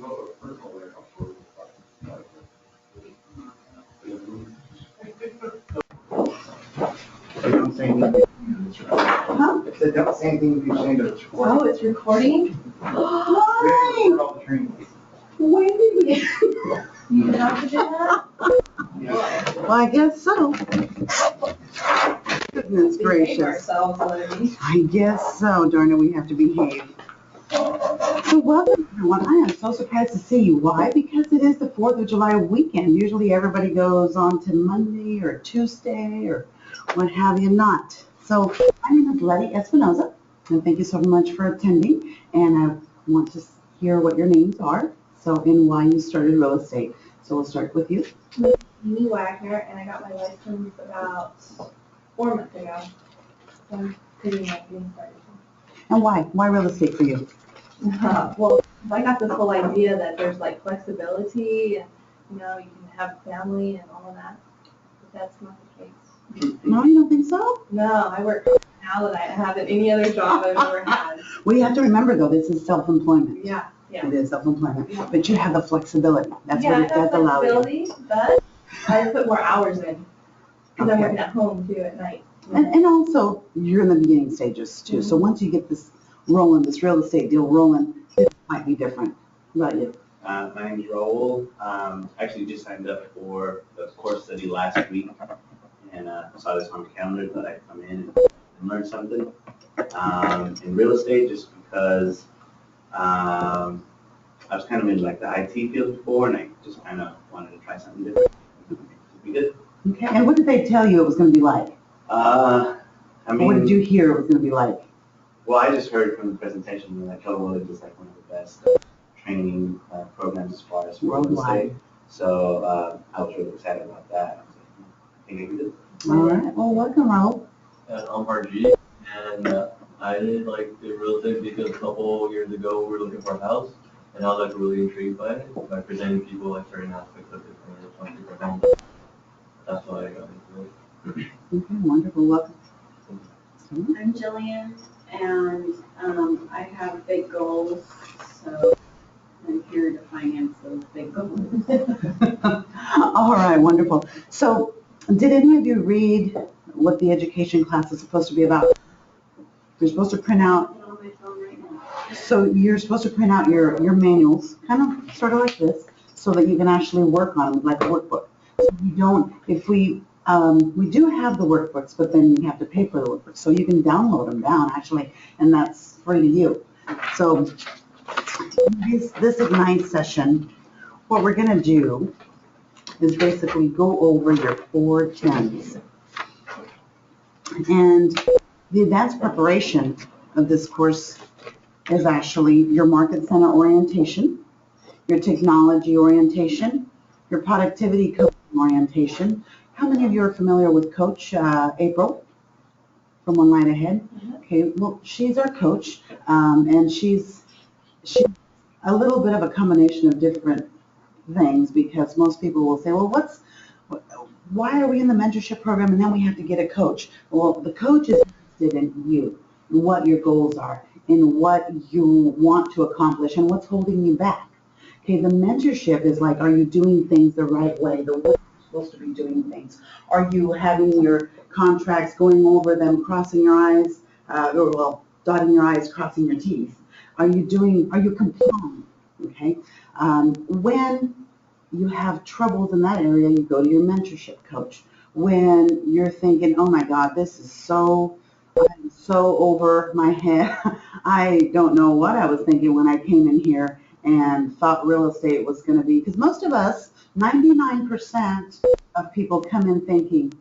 Don't say anything. Huh? I said, don't say anything if you're saying that it's recording. Oh, it's recording? Why? Record all the trainings. When did we? You have to do that? Yeah. Well, I guess so. Goodness Behave gracious. ourselves, Libby. I guess so, darn it, we have to behave. So welcome everyone. I am so surprised to see you. Why? Because it is the 4th of July weekend. Usually everybody goes on to Monday or Tuesday or what have you not. So my name is Letty Espinoza, and thank you so much for attending. And I want to hear what your names are, so and why you started real estate. So we'll start with you. Amy Wagner, and I got my license about 4 months ago. So I'm pretty much getting started. And why? Why real estate for you? Well, I got this whole idea that there's like flexibility and, you know, you can have family and all of that. But that's not the case. No, you don't think so? No, I work now that I haven't any other job I've ever had. Well, you have to remember though, this is self-employment. Yeah, yeah. It is self-employment, Yeah. but you have the flexibility. That's what it does allow you. flexibility, but I put more hours in because I'm Okay. working at home too at night. And also, you're in the beginning stages too. So once you get this rolling, this real estate deal rolling, it might be different. What about you? My name's Raul. Actually just signed up for the course study last week and saw this on the calendar that I'd come in and learn something. In real estate, just because I was kind of in like the IT field before and I just kind of wanted to try something different. It'd be good. Okay, and what did they tell you it was going to be like? I mean, What did you hear it was going to be like? well, I just heard from the presentation and I told them it was like one of the best training programs as far as real estate. Worldwide. So I was really excited about that. I was like, I think I can do it. All right, well, welcome, Raul. And I'm RG, and I did like the real estate because a couple years ago we were looking for a house, and I was like really intrigued by it, by presenting people like certain aspects of different homes. That's why I got into it. Okay, wonderful, welcome. I'm Jillian, and I have big goals, so I'm here to finance those big goals. All right, wonderful. So did any of you read what the education class is supposed to be about? You're supposed to print out, Get on my phone right now. so you're supposed to print out your manuals, kind of sort of like this, so that you can actually work on them like a workbook. So you don't, if we do have the workbooks, but then you have to pay for the workbooks. So you can download them down actually, and that's free to you. So this Ignite session, what we're gonna do is basically go over your 410s. And the advanced preparation of this course is actually your market center orientation, your technology orientation, your productivity coaching orientation. How many of you are familiar with Coach April from One Night Ahead? Okay, well, she's our coach, and she's a little bit of a combination of different things, because most people will say, well, why are we in the mentorship program and then we have to get a coach? Well, the coach is interested in you, and what your goals are, and what you want to accomplish, and what's holding you back. Okay, the mentorship is like, are you doing things the right way, the way you're supposed to be doing things? Are you having your contracts, going over them, crossing your I's, dotting your I's, crossing your T's? Are you complying? Okay, when you have troubles in that area, you go to your mentorship coach. When you're thinking, oh my God, I'm so over my head. I don't know what I was thinking when I came in here and thought real estate was going to be, because most of us, 99% of people come in thinking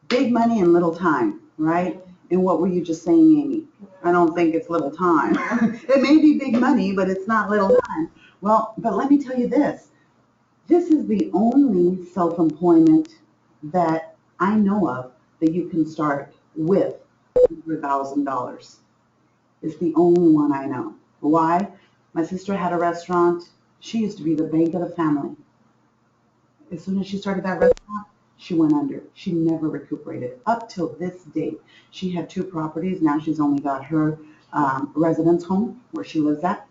big money and little time, right? And what were you just saying, Amy? I don't think it's little time. It may be big money, but it's not little time. Well, but let me tell you this. This is the only self-employment that I know of that you can start with $100,000. It's the only one I know. Why? My sister had a restaurant. She used to be the bank of the family. As soon as she started that restaurant, she went under. She never recuperated up till this date. She had 2 properties. Now she's only got her residence home where she lives at.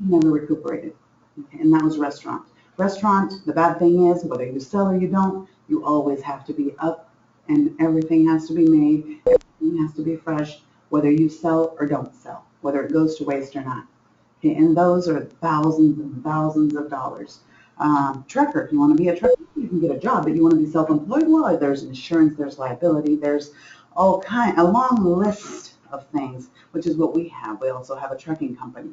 never recuperated. Okay, and that was restaurant. Restaurant, the bad thing is, whether you sell or you don't, you always have to be up and everything has to be made, everything has to be fresh, whether you sell or don't sell, whether it goes to waste or not. Okay, and those are thousands and thousands of dollars. Trucker, if you want to be a trucker, you can get a job, but you want to be self-employed, well, there's insurance, there's liability, there's a long list of things, which is what we have. We also have a trucking company.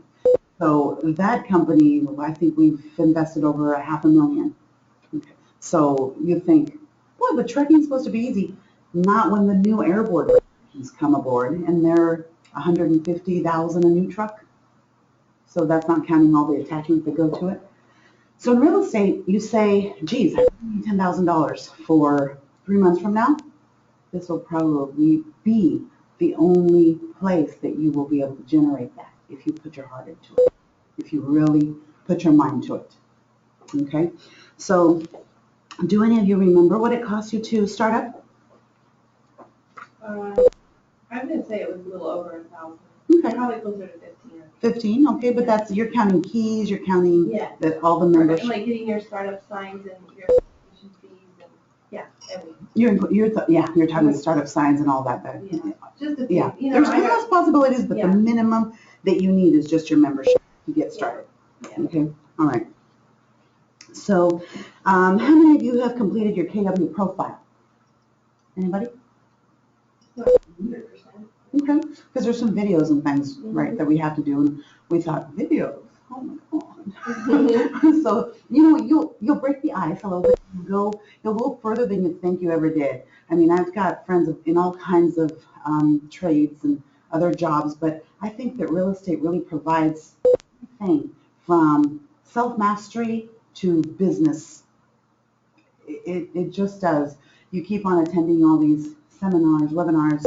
So that company, I think we've invested over $500,000. Okay. So you think, boy, but trucking is supposed to be easy. Not when the new airboard regulations come aboard, and they're $150,000 a new truck. So that's not counting all the attachments that go to it. So in real estate, you say, geez, I need $10,000 for 3 months from now. This will probably be the only place that you will be able to generate that if you put your heart into it, if you really put your mind to it. Okay? So do any of you remember what it cost you to start up? I'm gonna say it was a little over 1,000. Okay. Probably closer to 15. 15, okay, but that's, you're counting keys, you're counting Yeah. all the And membership. like getting your startup signs and your application fees and, yeah, everything. You're talking startup signs and all that. Yeah. Just a few, Yeah, you know, there's I got, countless possibilities, but the Yeah. minimum that you need is just your membership to get started. yeah. Okay, all right. So, how many of you have completed your KW profile? Anybody? 100%. Okay, because there's some videos and things, right, that we have to do, and we thought, videos, oh my God. So, you'll break the ice a little bit, you'll go further than you think you ever did. I mean, I've got friends in all kinds of trades and other jobs, but I think that real estate really provides everything from self-mastery to business. It just does. You keep on attending all these seminars, webinars,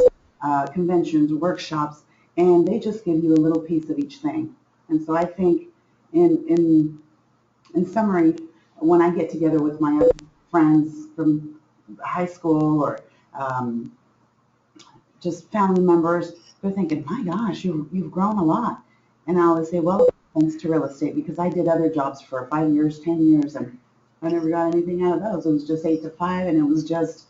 conventions, workshops, and they just give you a little piece of each thing. And so I think in summary, when I get together with my other friends from high school or just family members, they're thinking, my gosh, you've grown a lot. And I always say, well, thanks to real estate, because I did other jobs for 5 years, 10 years, and I never got anything out of those. It was just 8 to 5, and it was just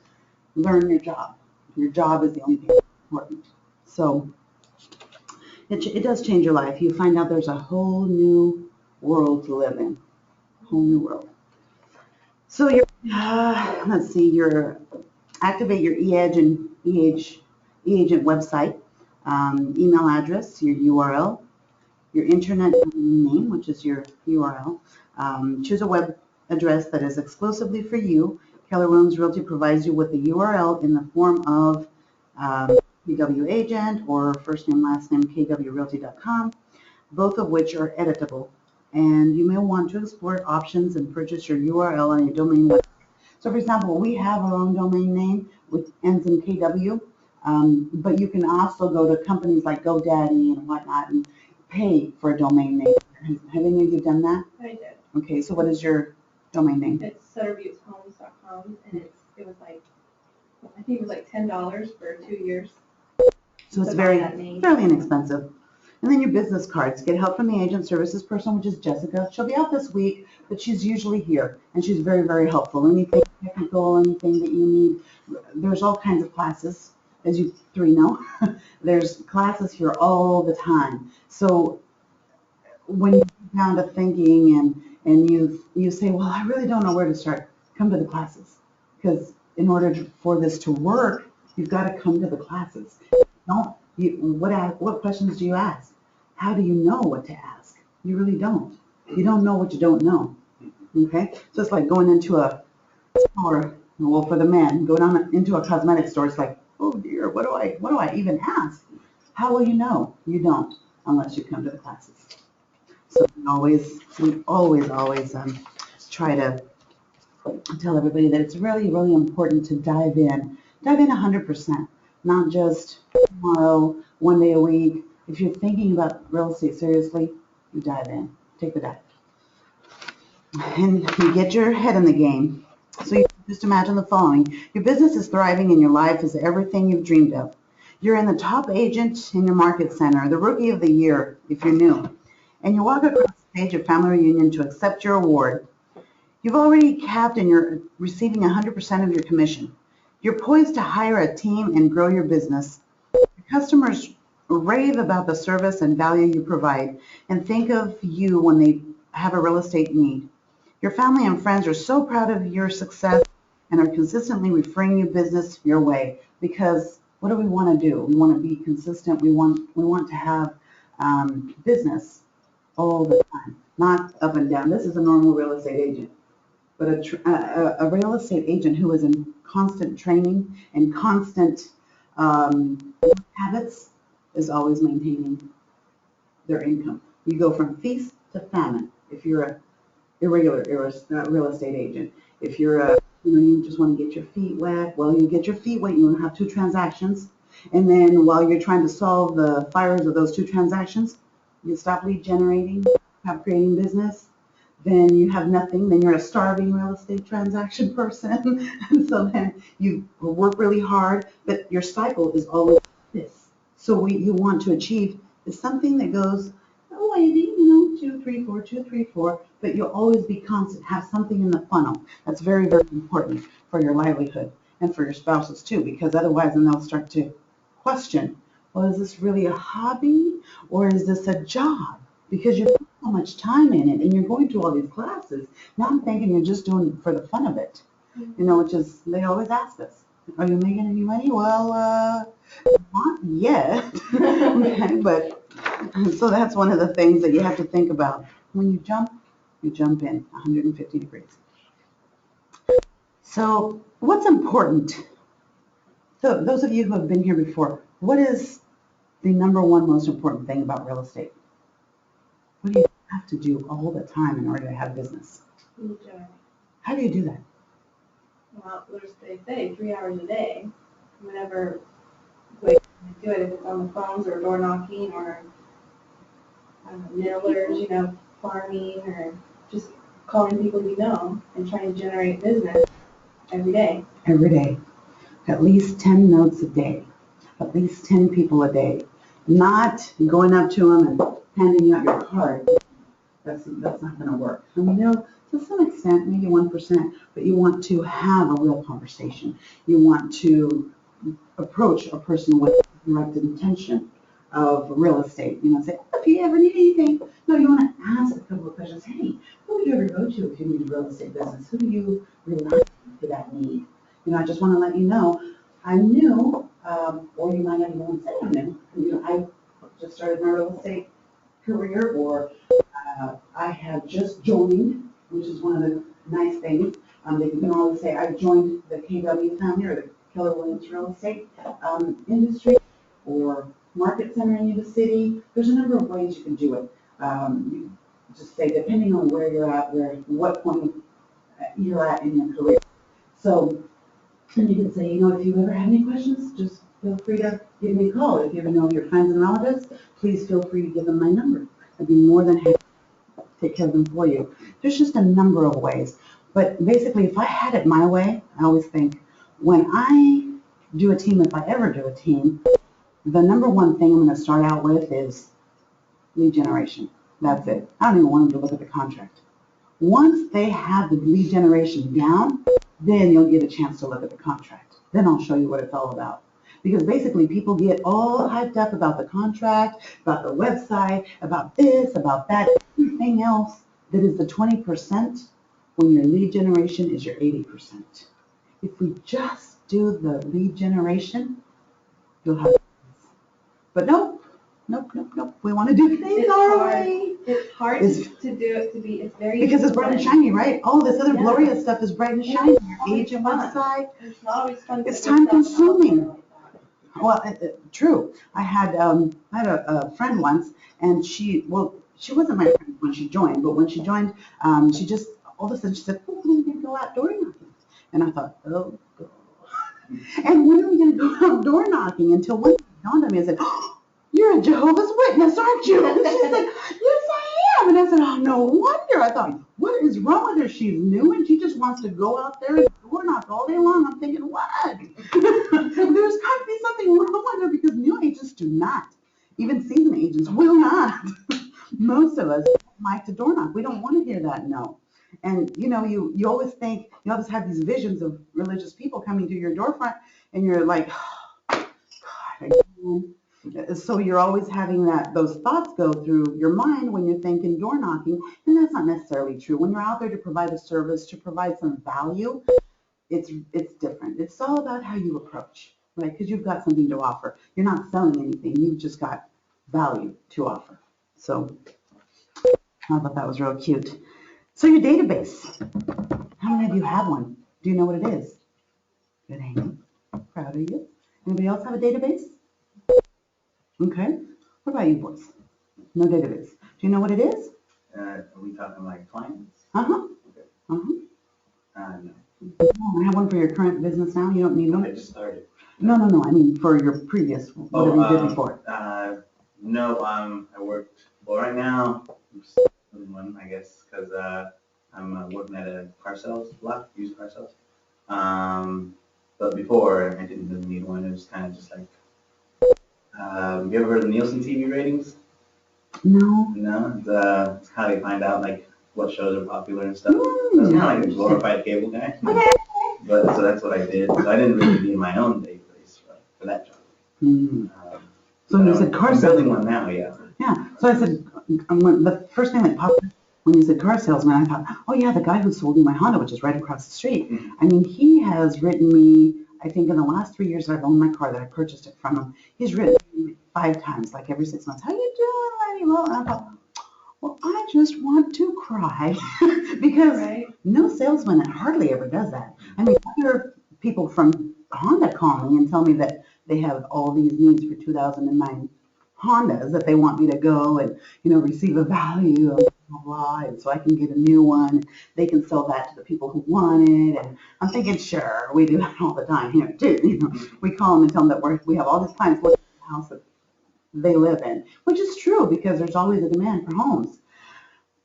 learn your job. Your job is the only thing that's important. So it does change your life. You find out there's a whole new world to live in, a whole new world. So let's see, activate your e-agent website, email address, your URL, your internet name, which is your URL. Choose a web address that is exclusively for you. Keller Williams Realty provides you with the URL in the form of KW Agent or first name, last name, kwrealty.com, both of which are editable. And you may want to explore options and purchase your URL on your domain website. So for example, we have our own domain name which ends in KW, but you can also go to companies like GoDaddy and whatnot and pay for a domain name. Have any of you done that? I did. Okay, so what is your domain name? It's sutterviewshomes.com, and it was like, I think it was like $10 for 2 years. So it's to buy very, that name. fairly inexpensive. And then your business cards. Get help from the agent services person, which is Jessica. She'll be out this week, but she's usually here, and she's very, very helpful. Anything technical, anything that you need. There's all kinds of classes, as you 3 know. There's classes here all the time. So when you get down to thinking and you say, well, I really don't know where to start, come to the classes. Because in order for this to work, you've got to come to the classes. What questions do you ask? How do you know what to ask? You really don't. You don't know what you don't know. Okay? So it's like going into a store, well, for the men, go down into a cosmetic store, it's like, oh dear, what do I even ask? How will you know? You don't, unless you come to the classes. So we always try to tell everybody that it's really, really important to dive in 100%, not just tomorrow, 1 day a week. If you're thinking about real estate seriously, you dive in, take the dive. And you get your head in the game. So you just imagine the following. Your business is thriving and your life is everything you've dreamed of. You're in the top agent in your market center, the rookie of the year if you're new. And you walk across stage of family reunion to accept your award. You've already capped and you're receiving 100% of your commission. You're poised to hire a team and grow your business. Customers rave about the service and value you provide and think of you when they have a real estate need. Your family and friends are so proud of your success and are consistently referring you business your way because what do we want to do? We want to be consistent. We want to have business all the time, not up and down. This is a normal real estate agent. But a real estate agent who is in constant training and constant habits is always maintaining their income. You go from feast to famine if you're a irregular real estate agent. If you're you just want to get your feet wet, well, you get your feet wet, you want to have 2 transactions. And then while you're trying to solve the fires of those 2 transactions, you stop lead generating, stop creating business, then you have nothing, then you're a starving real estate transaction person. And so then you work really hard, but your cycle is always this. So what you want to achieve is something that goes, oh, maybe, 2, 3, 4, 2, 3, 4, but you'll always be constant, have something in the funnel. That's very, very important for your livelihood and for your spouses too, because otherwise then they'll start to question, well, is this really a hobby or is this a job? Because you put so much time in it and you're going to all these classes. Now I'm thinking you're just doing it for the fun of it. Which is, they always ask us, are you making any money? Well, not yet. Okay, but so that's one of the things that you have to think about. When you jump in 150 degrees. So what's important? So those of you who have been here before, what is the number one most important thing about real estate? What do you have to do all the time in order to have business? Lead generate. How do you do that? Well, they say 3 hours a day, whenever we do it, if it's on the phones or door knocking or mailers, farming or just calling people and trying to generate business every day. Every day. At least 10 notes a day. At least 10 people a day. Not going up to them and handing out your card. That's not going to work. To some extent, maybe 1%, but you want to have a real conversation. You want to approach a person with direct intention of real estate. Say, oh, if you ever need anything. No, you want to ask a couple of questions. Hey, who do you ever go to if you need a real estate business? Who do you rely on for that need? I just want to let you know, I knew, or you might not even want to say I knew. I just started my real estate career, or I have just joined, which is one of the nice things that you can always say, I joined the KW family or the Keller Williams real estate industry or market center in Yuba City. There's a number of ways you can do it. You just say, depending on where you're at, what point you're at in your career. So, and you can say, if you ever have any questions, just feel free to give me a call. If you ever know your friends and relatives, please feel free to give them my number. I'd be more than happy to take care of them for you. There's just a number of ways. But basically, if I had it my way, I always think, when I do a team, if I ever do a team, the number one thing I'm going to start out with is lead generation. That's it. I don't even want them to look at the contract. Once they have the lead generation down, then you'll get a chance to look at the contract. Then I'll show you what it's all about. Because basically people get all hyped up about the contract, about the website, about this, about that, everything else that is the 20% when your lead generation is your 80%. If we just do the lead generation, you'll have business. But nope. We want to do things our way. It's hard to do it, it's very because it's bright and shiny, right? All this other glorious stuff is bright and shiny. Your agent fun. website. It's not always fun. It's time consuming. Well, true. I had a friend once, and she wasn't my friend when she joined, but when she joined, she just all of a sudden she said, "Oh, we're going to go out door knocking," and I thought, "Oh, God." And when are we going to go out door knocking? Until one day it dawned on me, I said, "Oh, you're a Jehovah's Witness, aren't you?" And she said, "Yes, I am." And I said, "Oh, no wonder." I thought, what is wrong with her? She's new and she just wants to go out there and door knock all day long. I'm thinking, what? There's got to be something wrong with her because new agents do not. Even seasoned agents will not. Most of us mic to door knock. We don't want to hear that no. And you know, you always think, you always have these visions of religious people coming to your door front, and you're like, oh, God, again. So you're always having those thoughts go through your mind when you're thinking door knocking, and that's not necessarily true. When you're out there to provide a service, to provide some value, it's different. It's all about how you approach, right? Because you've got something to offer. You're not selling anything. You've just got value to offer. So I thought that was real cute. So your database. How many of you have one? Do you know what it is? Good, Amy. Proud of you. Anybody else have a database? Okay. What about you boys? No database. Do you know what it is? Are we talking like clients? Uh-huh. Okay. Uh-huh. No. I have one for your current business now. You don't need I one? just started. No. I mean, for your previous, whatever you did before. No, I worked, well, right now, I'm starting one, I guess, because I'm working at a car sales lot, used car sales. But before, I didn't really need one. It was kind of just like, have you ever heard of Nielsen TV ratings? No. No, it's how they find out like what shows are popular and stuff. So it's kind of like a glorified cable guy. Okay. But so that's what I did. So I didn't really need my own database for that job. Mm. So you said car I'm salesman. building one now, yeah. Yeah. So I said, the first thing that popped up when you said car salesman, I thought, oh yeah, the guy who sold me my Honda, which is right across the street. Mhm. I mean, he has written me, I think in the last 3 years that I've owned my car, that I purchased it from him, he's written me 5 times, like every 6 months. How you doing, lady? Well, and I thought, well, I just want to cry because Right. no salesman hardly ever does that. I mean, other people from Honda call me and tell me that they have all these needs for 2009 Hondas that they want me to go and, receive a value of blah, blah, and so I can get a new one. They can sell that to the people who want it. And I'm thinking, sure, we do that all the time here too. We call them and tell them that we have all these clients looking at the house that they live in, which is true because there's always a demand for homes.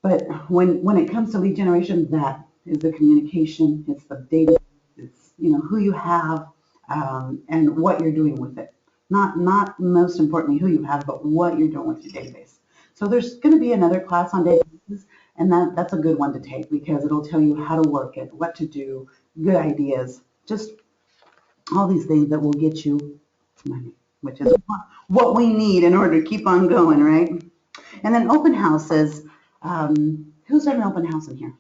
But when it comes to lead generation, that is the communication, it's the data, it's who you have, and what you're doing with it. Not most importantly who you have, but what you're doing with your database. So there's going to be another class on databases, and that's a good one to take because it'll tell you how to work it, what to do, good ideas, just all these things that will get you money, which is what we need in order to keep on going, right? And then open houses. Who's done an open house in here?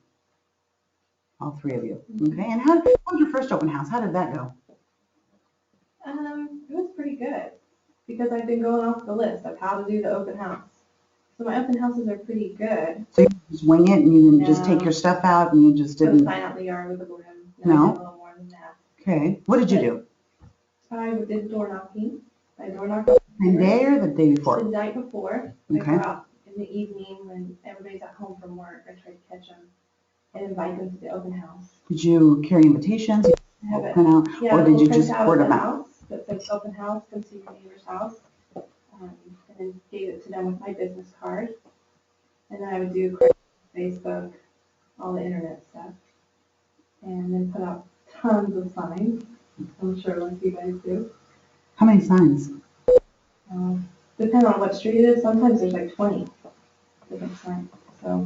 All 3 of you. Okay. And how was your first open house? How did that go? It was pretty good because I've been going off the list of how to do the open house. So my open houses are pretty good. So you just wing it and you didn't just No. take your stuff out and you just So didn't? sign out the yard with a broom. No. I did a little more than that. Okay. What did you do? I did door knocking. I door knocked on Same day or the day the before? night before. I Okay. go out in the evening when everybody's at home from work. I try to catch them and invite them to the open house. Did you carry invitations? I have it. Print out, Yeah, or did we'll you print just out word at them the out? house that says open house, come see your neighbor's house. And then gave it to them with my business card. And then I would do Facebook, all the internet stuff. And then put out tons of signs. I'm sure like you guys do. How many signs? Depending on what street it is, sometimes there's like 20 different signs. So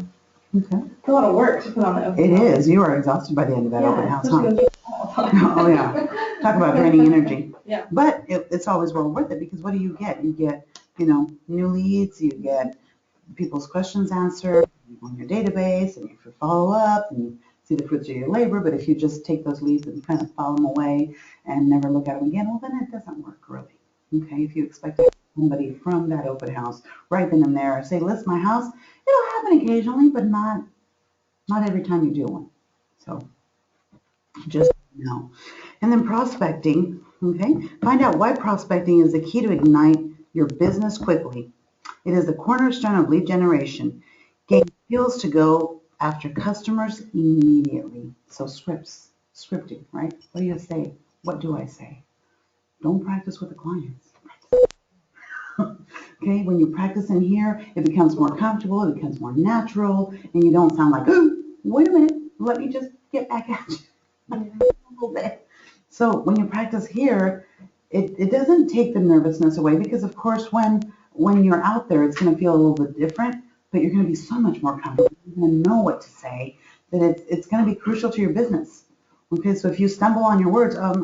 Okay. it's a lot of work to put on the open It house. is. You are exhausted by the end of that open house, huh? especially Oh, yeah. Talk about draining energy. Yeah. But it's always well worth it because what do you get? You get, new leads, you get people's questions answered on your database, and you follow up, and you see the fruits of your labor. But if you just take those leads and kind of file them away and never look at them again, well, then it doesn't work really. Okay, if you expect to have somebody from that open house right then and there say, list my house, it'll happen occasionally, but not every time you do one. So just know. And then prospecting, okay? Find out why prospecting is the key to ignite your business quickly. It is the cornerstone of lead generation. Gain skills to go after customers immediately. So scripting, right? What do you say? What do I say? Don't practice with the clients. Okay, when you practice in here, it becomes more comfortable, it becomes more natural, and you don't sound like, oh, wait a minute, let me just get back at you a little bit. So when you practice here, it doesn't take the nervousness away because, of course, when you're out there, it's going to feel a little bit different. but you're going to be so much more comfortable. You're going to know what to say, that it's going to be crucial to your business. Okay, so if you stumble on your words, what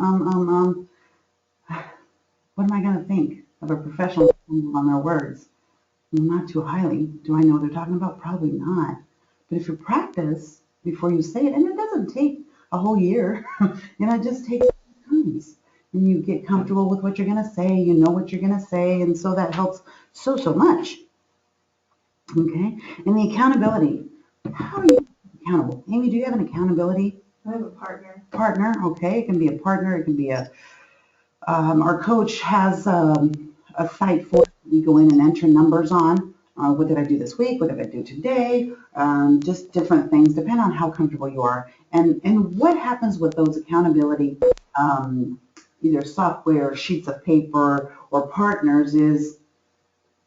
am I going to think of a professional stumbling on their words? Well, not too highly. Do I know what they're talking about? Probably not. But if you practice before you say it, and it doesn't take a whole year, it just takes times. And you get comfortable with what you're going to say, you know what you're going to say, and so that helps so much. Okay? And the accountability. How are you accountable? Amy, do you have an accountability I have a partner. partner? Okay, it can be a partner, it can be our coach has a site for it. We go in and enter numbers on. What did I do this week? What did I do today? Just different things, depending on how comfortable you are. And what happens with those accountability, either software, sheets of paper, or partners is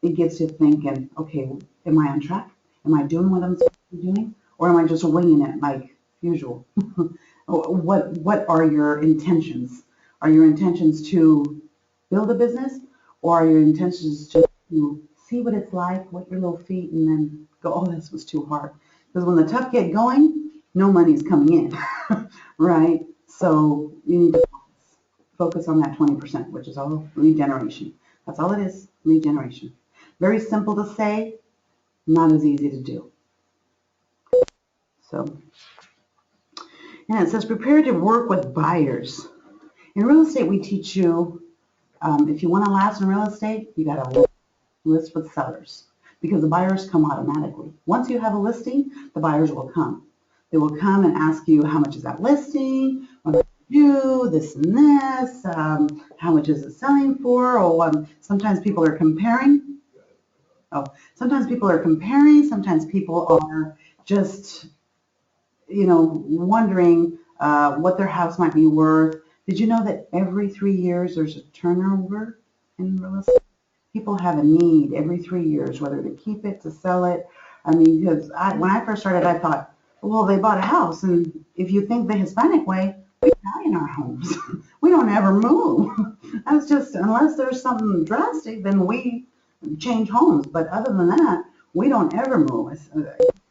it gets you thinking, okay, am I on track? Am I doing what I'm supposed to be doing? Or am I just winging it like usual? What are your intentions? Are your intentions to build a business, or are your intentions just to see what it's like, wet your little feet, and then go, oh, this was too hard? Because when the tough get going, no money's coming in, right? So you need to focus on that 20%, which is all lead generation. That's all it is, lead generation. Very simple to say, not as easy to do. So, and it says prepare to work with buyers. In real estate, we teach you, if you want to last in real estate, you got to list with sellers because the buyers come automatically. Once you have a listing, the buyers will come. They will come and ask you, how much is that listing? What do you do? This and this. How much is it selling for? Or sometimes people are comparing. Sometimes people are comparing. Sometimes people are just, wondering what their house might be worth. Did you know that every 3 years there's a turnover in real estate? People have a need every 3 years, whether to keep it, to sell it. I mean, because when I first started, I thought, well, they bought a house, and if you think the Hispanic way, we die in our homes. We don't ever move. That's just, unless there's something drastic, then we change homes. But other than that, we don't ever move. I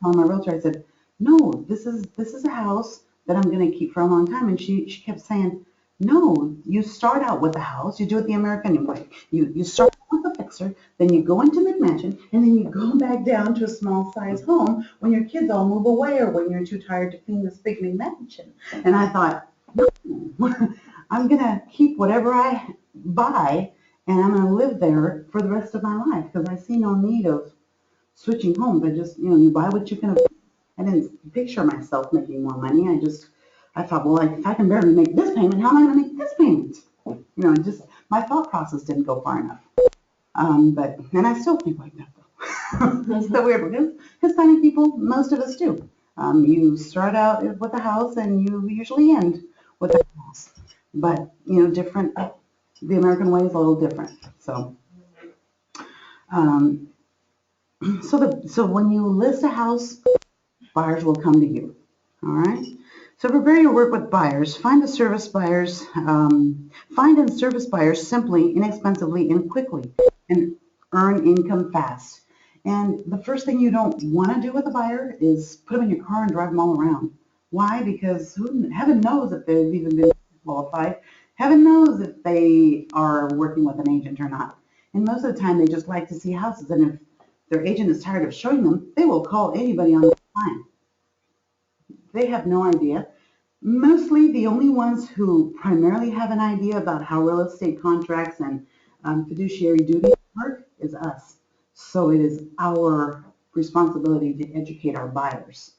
told my realtor, I said, no, this is a house that I'm going to keep for a long time. And she kept saying, no, you start out with a house. You do it the American way. You start with a fixer, then you go into mid-mansion, and then you go back down to a small size home when your kids all move away or when you're too tired to clean this big mid-mansion. And I thought, no, I'm going to keep whatever I buy, and I'm going to live there for the rest of my life because I see no need of switching homes. I just, you buy what you can afford. I didn't picture myself making more money. I thought, well, if I can barely make this payment, how am I going to make this payment? Just my thought process didn't go far enough. And I still think like that, though. That's the weird because Hispanic people, most of us do. You start out with a house and you usually end with a house. But, different, the American way is a little different. So, so when you list a house, buyers will come to you. All right. So prepare your work with buyers. Find and service buyers simply, inexpensively, and quickly, and earn income fast. And the first thing you don't want to do with a buyer is put them in your car and drive them all around. Why? Because heaven knows if they've even been qualified. Heaven knows if they are working with an agent or not. And most of the time, they just like to see houses. And if their agent is tired of showing them, they will call anybody on the line. They have no idea. Mostly the only ones who primarily have an idea about how real estate contracts and fiduciary duties work is us. So it is our responsibility to educate our buyers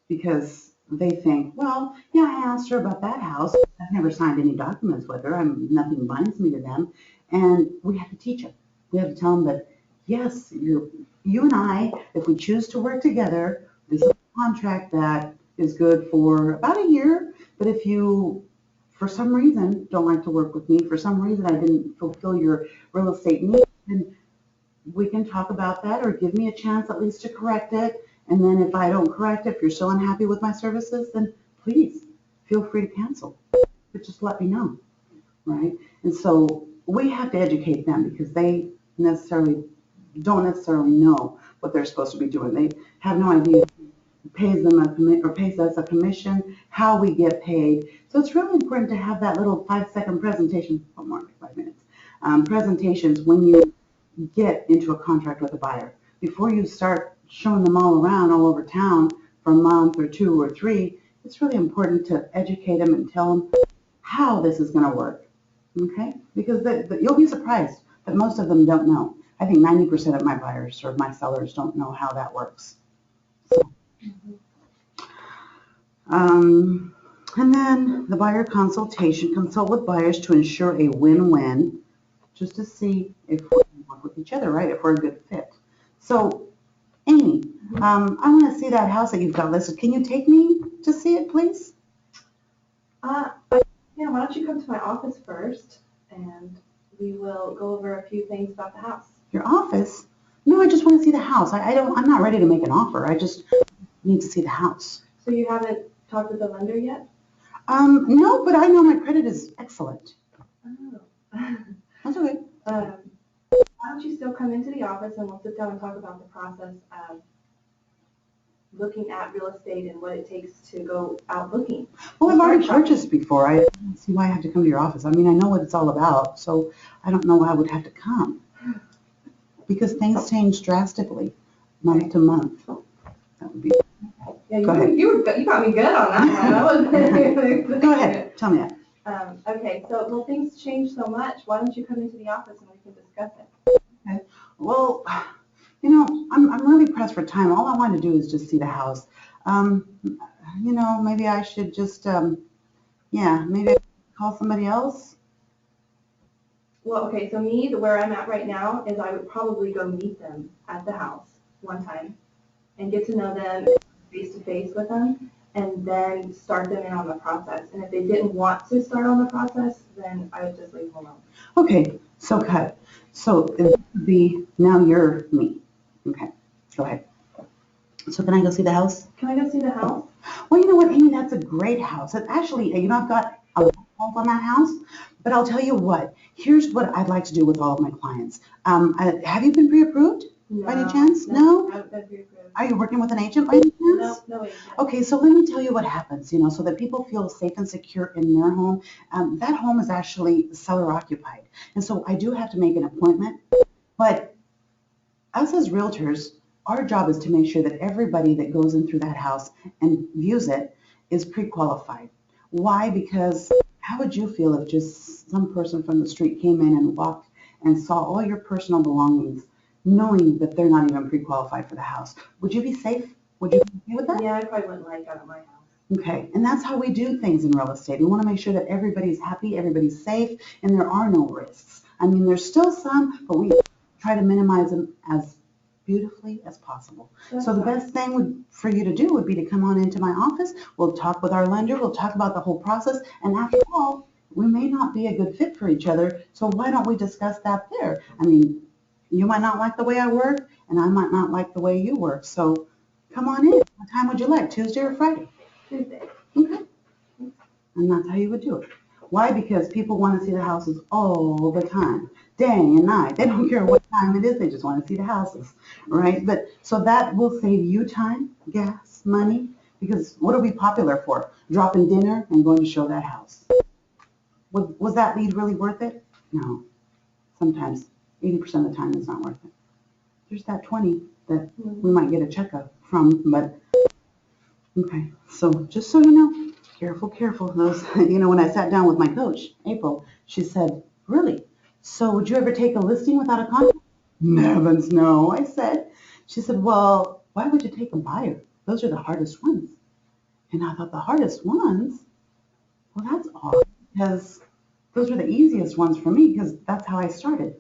because they think, well, yeah, I asked her about that house. I've never signed any documents with her. Nothing binds me to them. And we have to teach them. We have to tell them that, yes, you and I, if we choose to work together, this is a contract that is good for about a year. But if you, for some reason, don't like to work with me, for some reason I didn't fulfill your real estate needs, then we can talk about that or give me a chance at least to correct it. And then if I don't correct it, if you're still unhappy with my services, then please feel free to cancel. But just let me know, right? And so we have to educate them because they don't necessarily know what they're supposed to be doing. They have no idea who pays them or pays us a commission, how we get paid. So it's really important to have that little 5-second presentation, or more like 5 minutes, presentations when you get into a contract with a buyer. Before you start showing them all around all over town for a month or 2 or 3, it's really important to educate them and tell them how this is going to work, okay? Because you'll be surprised that most of them don't know. I think 90% of my buyers or my sellers don't know how that works. So, and then the buyer consultation, consult with buyers to ensure a win-win, just to see if we can work with each other, right? If we're a good fit. So, Amy, I want to see that house that you've got listed. Can you take me to see it, please? Yeah, why don't you come to my office first, and we will go over a few things about the house. Your office? No, I just want to see the house. I'm not ready to make an offer. I just need to see the house. So you haven't talked with the lender yet? No, but I know my credit is excellent. Oh. That's okay. Why don't you still come into the office and we'll sit down and talk about the process of looking at real estate and what it takes to go out looking. Well, I've already purchased before. I don't see why I have to come to your office. I mean, I know what it's all about, so I don't know why I would have to come. Because things change drastically, month to month. That would be. Yeah, Go ahead. you got me good on that one. Go ahead. Tell me that. Okay, so things change so much. Why don't you come into the office and we can discuss it? Okay. Well, you know, I'm really pressed for time. All I want to do is just see the house. You know, maybe I should just, maybe I call somebody else. Well, okay, so where I'm at right now is I would probably go meet them at the house one time and get to know them face to face with them and then start them in on the process. And if they didn't want to start on the process, then I would just leave them alone. Okay, so cut. So it would be, now you're me. Okay, go ahead. So can I go see the house? Can I go see the house? Well, you know what, Amy, that's a great house. It actually, you know, I've got a lot of calls on that house, but I'll tell you what, here's what I'd like to do with all of my clients. Have you been pre-approved by any chance? No? I haven't been pre-approved. Are you working with an agent by any chance? No agent. Okay, so let me tell you what happens, you know, so that people feel safe and secure in their home. That home is actually seller occupied. And so I do have to make an appointment, but us as realtors, our job is to make sure that everybody that goes in through that house and views it is pre-qualified. Why? Because how would you feel if just some person from the street came in and walked and saw all your personal belongings, knowing that they're not even pre-qualified for the house? Would you be safe? Would you be okay with that? Yeah, I probably wouldn't like that at my house. Okay, and that's how we do things in real estate. We want to make sure that everybody's happy, everybody's safe, and there are no risks. I mean, there's still some, but we try to minimize them as beautifully as possible. So the best thing for you to do would be to come on into my office. We'll talk with our lender. We'll talk about the whole process. And after all, we may not be a good fit for each other. So why don't we discuss that there? I mean, you might not like the way I work, and I might not like the way you work. So come on in. What time would you like, Tuesday or Friday? Tuesday. Okay. And that's how you would do it. Why? Because people want to see the houses all the time, day and night. They don't care what time it is. They just want to see the houses, right? But so that will save you time, gas, money, because what are we popular for? Dropping dinner and going to show that house. Was that lead really worth it? No. Sometimes 80% of the time it's not worth it. There's that 20 that we might get a checkup from, but okay. So just so you know, careful, careful. Those, you know, when I sat down with my coach, April, she said, really? So would you ever take a listing without a contract? Heavens, no, I said. She said, well, why would you take a buyer? Those are the hardest ones. And I thought, the hardest ones? Well, that's odd, because those were the easiest ones for me, because that's how I started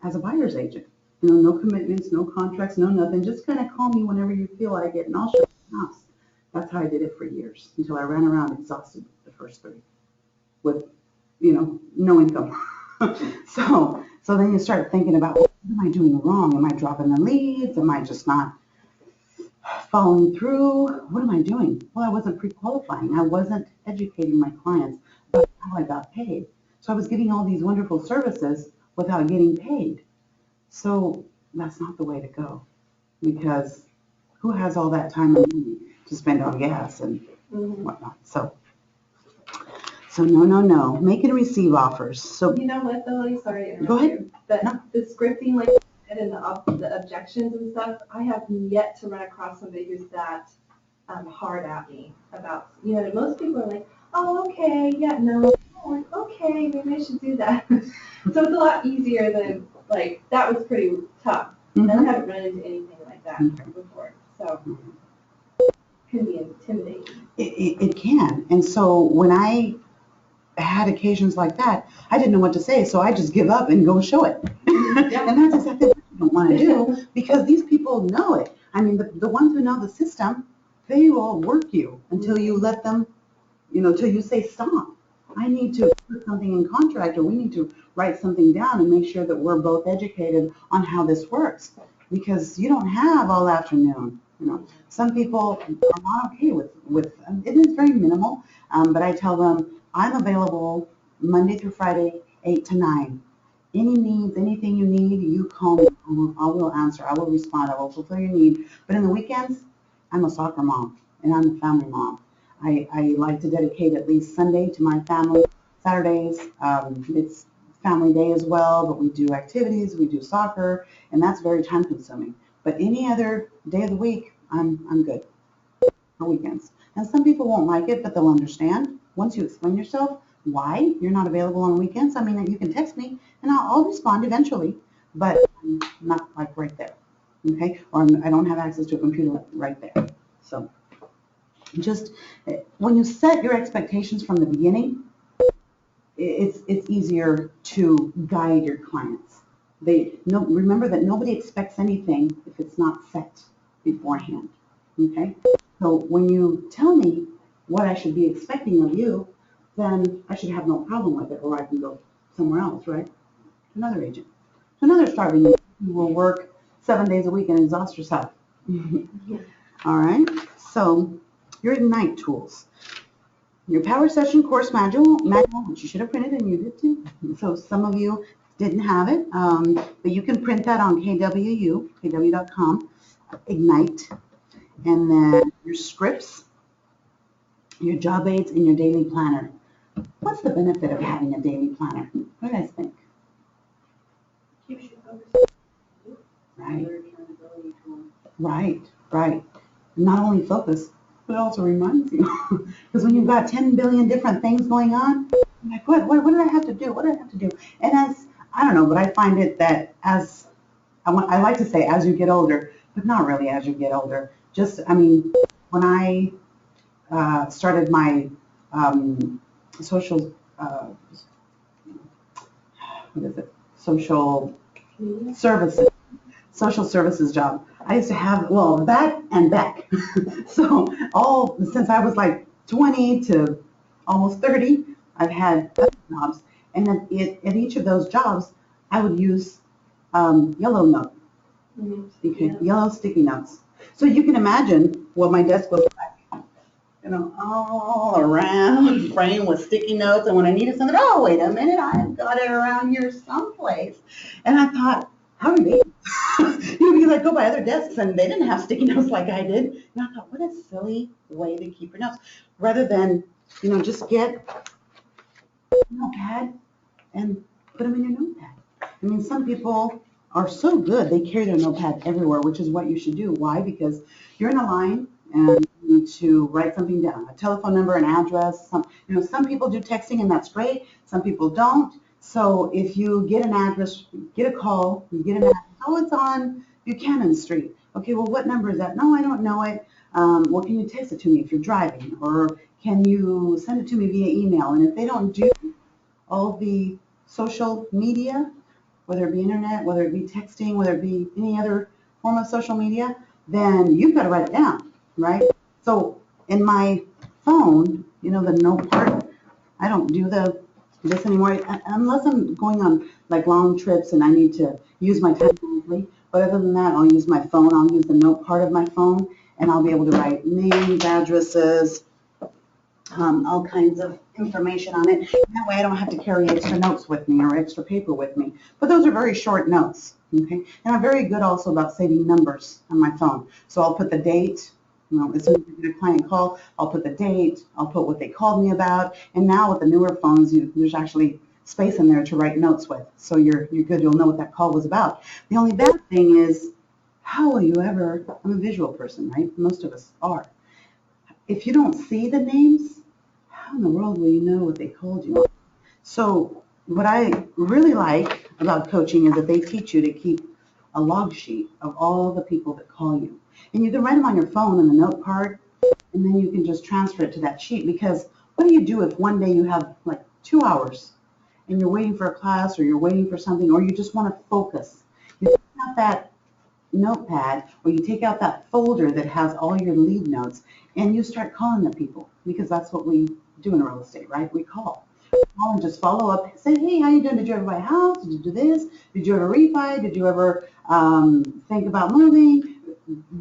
as a buyer's agent. You know, no commitments, no contracts, no nothing. Just kind of call me whenever you feel like it, and I'll show you the house. That's how I did it for years, until I ran around exhausted the first 3 with, you know, no income. So then you start thinking about, what am I doing wrong? Am I dropping the leads? Am I just not following through? What am I doing? Well, I wasn't pre-qualifying. I wasn't educating my clients about how I got paid. So I was getting all these wonderful services without getting paid. So that's not the way to go. because who has all that time and money to spend on gas and Mhm. whatnot? So no. Make and receive offers. So You know what, though, sorry to interrupt Go ahead. you, but No. the scripting, like you said, and the objections and stuff, I have yet to run across somebody who's that hard at me about, most people are like, oh, okay, yeah, no, oh, okay, maybe I should do that. So it's a lot easier than, like, that was pretty tough. And I Mhm. haven't run into anything like that Okay. before, so it can be intimidating. It can. And so when I had occasions like that, I didn't know what to say, so I just give up and go show it. And that's exactly what you don't want to do, because these people know it. I mean, the ones who know the system, they will work you until you let them, till you say stop. I need to put something in contract, or we need to write something down and make sure that we're both educated on how this works. Because you don't have all afternoon. Some people are not okay with it is very minimal, but I tell them I'm available Monday through Friday, 8 to 9. Any needs, anything you need, you call me. I will answer. I will respond. I will fulfill your need. But in the weekends, I'm a soccer mom and I'm a family mom. I like to dedicate at least Sunday to my family. Saturdays, it's family day as well, but we do activities, we do soccer, and that's very time consuming. But any other day of the week, I'm good for weekends. And some people won't like it, but they'll understand once you explain yourself why you're not available on weekends. I mean, you can text me and I'll respond eventually, but I'm not like right there. Okay? Or I don't have access to a computer right there. So just when you set your expectations from the beginning, it's easier to guide your clients. Remember that nobody expects anything if it's not set beforehand. Okay? So when you tell me what I should be expecting of you, then I should have no problem with it, or I can go somewhere else, right? To another agent, to another starving agent who will work 7 days a week and exhaust yourself. All right? So your Ignite tools. Your Power Session course manual, which you should have printed and you did too. So some of you didn't have it, but you can print that on kw.com, Ignite. And then your scripts, your job aids, and your daily planner. What's the benefit of having a daily planner? What do you guys think? Keeps you focused. Right, Another accountability tool. right. Not only focus, but it also reminds you. Because when you've got 10 billion different things going on, you're like, what do I have to do? What do I have to do? And I don't know, but I find it that I like to say as you get older, but not really as you get older. When I started my social, social services, social services job. I used to have, that and back. So since I was like 20 to almost 30, I've had other jobs. And at each of those jobs, I would use yellow note. Okay, yellow sticky notes. So you can imagine what my desk was like. All around, framed with sticky notes. And when I needed something, oh, wait a minute, I've got it around here someplace. And I thought, how are they? You go by other desks and they didn't have sticky notes like I did. And I thought, what a silly way to keep your notes. Rather than, just get a notepad and put them in your notepad. I mean, some people are so good, they carry their notepad everywhere, which is what you should do. Why? Because you're in a line and you need to write something down, a telephone number, an address. Some people do texting and that's great. Some people don't. So if you get an address, get a call, you get an address, it's on Buchanan Street. Okay, well, what number is that? No, I don't know it. Well, can you text it to me if you're driving? Or can you send it to me via email? And if they don't do all the social media, whether it be internet, whether it be texting, whether it be any other form of social media, then you've got to write it down, right? So in my phone, the note part, I don't do this anymore unless I'm going on like long trips and I need to use my time wisely. But other than that, I'll use my phone. I'll use the note part of my phone and I'll be able to write names, addresses, all kinds of information on it. That way I don't have to carry extra notes with me or extra paper with me. But those are very short notes, okay? And I'm very good also about saving numbers on my phone. So I'll put the date, as soon as I get a client call, I'll put the date, I'll put what they called me about. And now with the newer phones, there's actually space in there to write notes with. So you're good, you'll know what that call was about. The only bad thing is, how will you ever, I'm a visual person, right? Most of us are. If you don't see the names, how in the world will you know what they called you? So what I really like about coaching is that they teach you to keep a log sheet of all the people that call you. And you can write them on your phone in the note card, and then you can just transfer it to that sheet. Because what do you do if one day you have like 2 hours and you're waiting for a class or you're waiting for something or you just want to focus? You take out that notepad or you take out that folder that has all your lead notes and you start calling the people, because that's what we do in real estate, right? We call and just follow up, say, hey, how you doing? Did you ever buy a house? Did you do this? Did you ever refi? Did you ever think about moving?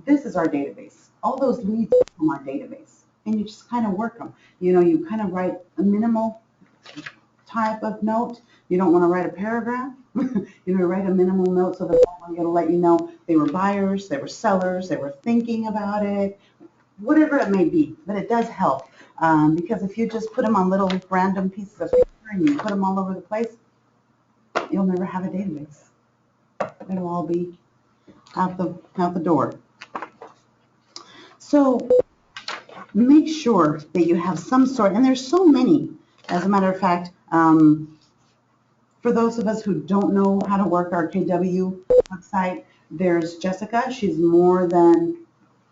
This is our database. All those leads are from our database, and you just kind of work them. You kind of write a minimal type of note. You don't want to write a paragraph. Write a minimal note so that I'm going to let you know they were buyers, they were sellers, they were thinking about it, whatever it may be. But it does help, because if you just put them on little random pieces of paper and you put them all over the place, you'll never have a database. It'll all be out the door. So make sure that you have some sort, and there's so many, as a matter of fact, for those of us who don't know how to work our KW website, there's Jessica. She's more than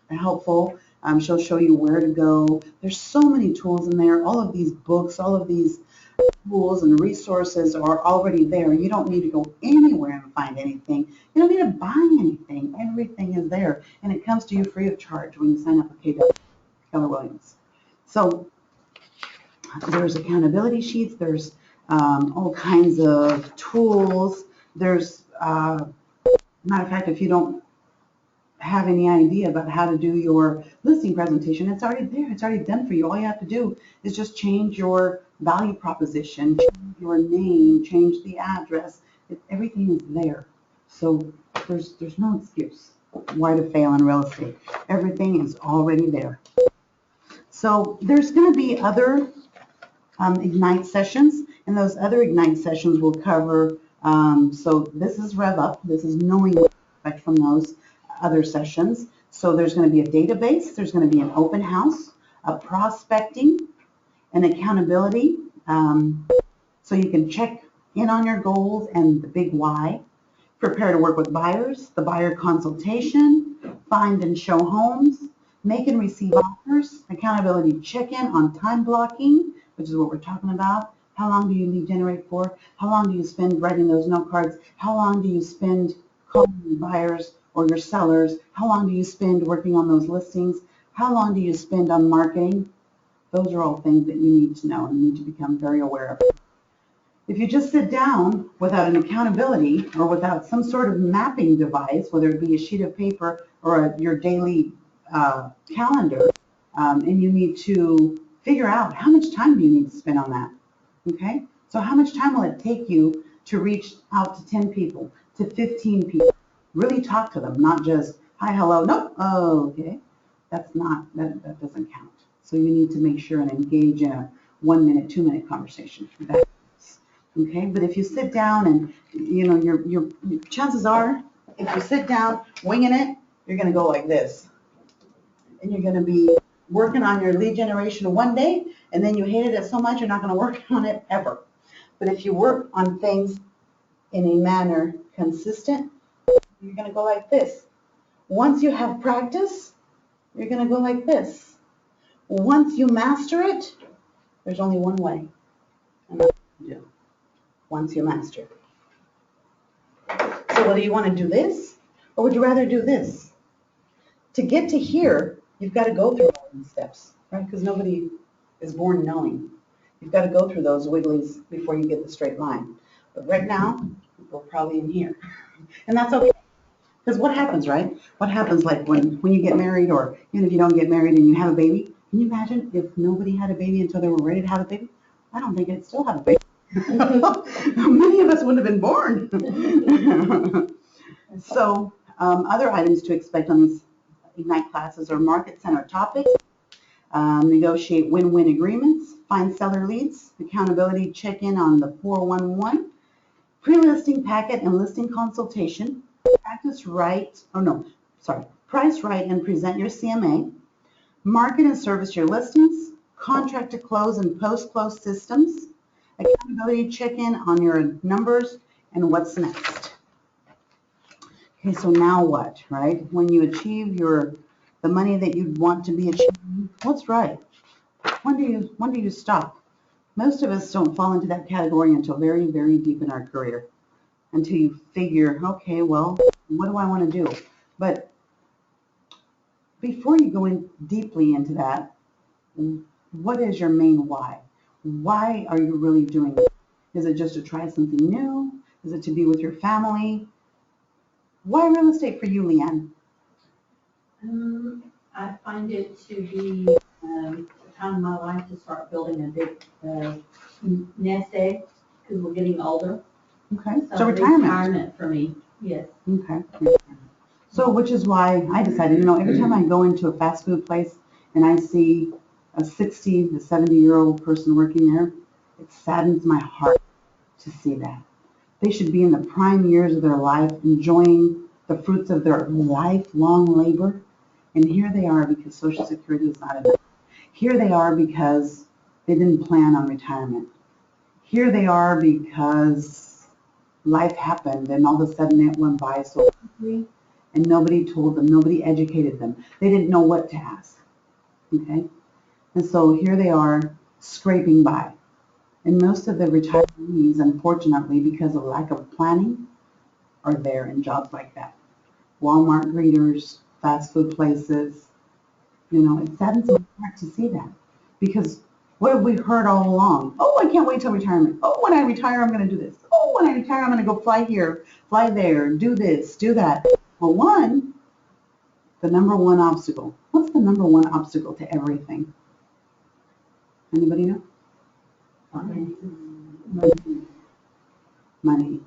helpful. She'll show you where to go. There's so many tools in there. All of these books, all of these tools and resources are already there. You don't need to go anywhere and find anything. You don't need to buy anything. Everything is there. And it comes to you free of charge when you sign up with KW, Keller Williams. So there's accountability sheets. There's all kinds of tools. There's, matter of fact, if you don't have any idea about how to do your listing presentation, it's already there. It's already done for you. All you have to do is just change your value proposition, change your name, change the address. Everything is there. So there's no excuse why to fail in real estate. Everything is already there. So there's going to be other Ignite sessions, and those other Ignite sessions will cover, so this is Rev-up. This is knowing what to expect from those other sessions. So there's going to be a database, there's going to be an open house, a prospecting, an accountability, so you can check in on your goals and the big why. Prepare to work with buyers, the buyer consultation, find and show homes, make and receive offers, accountability check-in on time blocking, which is what we're talking about. How long do you lead generate for? How long do you spend writing those note cards? How long do you spend calling your buyers or your sellers? How long do you spend working on those listings? How long do you spend on marketing? Those are all things that you need to know and need to become very aware of. If you just sit down without an accountability or without some sort of mapping device, whether it be a sheet of paper or your daily calendar, and you need to figure out how much time do you need to spend on that, okay? So how much time will it take you to reach out to 10 people, to 15 people? Really talk to them, not just, hi, hello, no, oh, okay. That doesn't count. So you need to make sure and engage in a 1 minute, 2 minute conversation. Okay, but if you sit down and, your chances are, if you sit down winging it, you're going to go like this. And you're going to be working on your lead generation one day, and then you hated it so much you're not going to work on it ever. But if you work on things in a manner consistent, you're going to go like this. Once you have practice, you're going to go like this. Once you master it, there's only one way. And that's what you do. Once you master it. So whether you want to do this, or would you rather do this? To get to here, you've got to go through all these steps, right? Because nobody is born knowing. You've got to go through those wigglies before you get the straight line. But right now, we're probably in here. And that's okay. Because what happens, right? What happens like when you get married, or even if you don't get married and you have a baby, Can you imagine if nobody had a baby until they were ready to have a baby? I don't think I'd still have a baby. Many of us wouldn't have been born. So other items to expect on these Ignite classes are market center topics, negotiate win-win agreements, find seller leads, accountability check-in on the 411, pre-listing packet and listing consultation, price right and present your CMA, market and service your listings, contract to close and post-close systems, accountability check-in on your numbers, and what's next. Okay, so now what, right? When you achieve the money that you want to be achieving, what's right? When do you stop? Most of us don't fall into that category until very, very deep in our career. Until you figure, okay, well, what do I want to do? But before you go in deeply into that, what is your main why? Why are you really doing it? Is it just to try something new? Is it to be with your family? Why real estate for you, Leanne? I find it to be the time in my life to start building a big nest egg because we're getting older. Okay, so retirement. Retirement for me, yes. Okay. So which is why I decided, every time I go into a fast food place and I see a 60 to 70-year-old person working there, it saddens my heart to see that. They should be in the prime years of their life, enjoying the fruits of their lifelong labor. And here they are because Social Security is not enough. Here they are because they didn't plan on retirement. Here they are because life happened and all of a sudden it went by so quickly and nobody told them, nobody educated them. They didn't know what to ask. Okay? And so here they are scraping by. And most of the retirees, unfortunately, because of lack of planning, are there in jobs like that. Walmart greeters, fast food places. It saddens my heart to see that. Because what have we heard all along? Oh, I can't wait till retirement. Oh, when I retire, I'm going to do this. Oh, when I retire, I'm going to go fly here, fly there, do this, do that. Well, the number one obstacle. What's the number one obstacle to everything? Anybody know? Money.